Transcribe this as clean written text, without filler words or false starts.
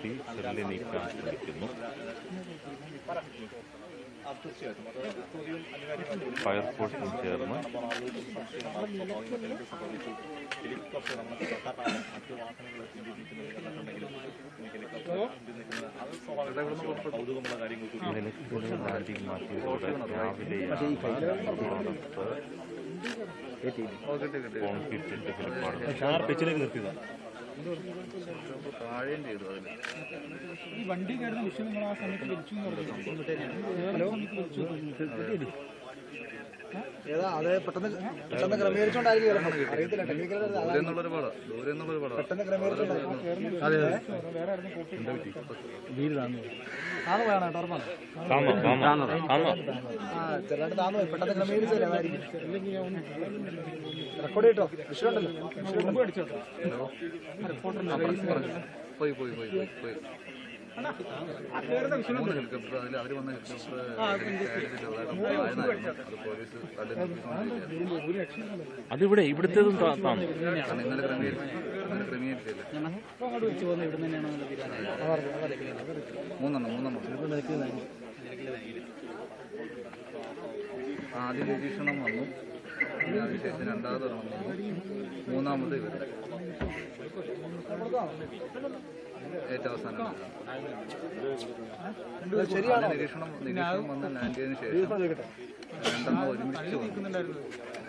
നടത്തി സെല്ല് നീക്കാൻ ശ്രമിക്കുന്നു. ഫയർഫോഴ്സും ചേർന്ന് നിലയ്ക്കൽ ലാൻഡിംഗ് മാറ്റിയതോടെ രാവിലെയാണ് കോൺക്രീറ്റ് ഈ വണ്ടി കയറുന്ന വിഷയം നിങ്ങൾ ആ സമയത്ത് വിളിച്ചു ഏതാ അത് പെട്ടെന്ന് ക്രമീകരിച്ചോണ്ടായിരിക്കും അറിയത്തില്ല പെട്ടെന്ന് ചെറുതായിട്ട് താന്നു പെട്ടെന്ന് ക്രമീകരിച്ചില്ല അതായിരിക്കും റെക്കോർഡ് ചെയ്തോ വിഷയമുണ്ടല്ലോ മുമ്പ് അടിച്ചോട്ടോ പോയി ഹെലികോപ്റ്റർ അതിൽ അവർ വന്ന അതിവിടെ ഇവിടുത്തേതും ഇന്നലെ ക്രമീകരിച്ചില്ല മൂന്നെണ്ണം ആദ്യം നിരീക്ഷണം വന്നു, അതിനുശേഷം രണ്ടാമത് വന്നു, മൂന്നാമത് ഇവർ ഏറ്റവും അവസാനം നിരീക്ഷണം വന്ന് ലാൻഡ് ചെയ്തതിനു ശേഷം രണ്ടെണ്ണം ഒരുമിച്ച് വന്നു.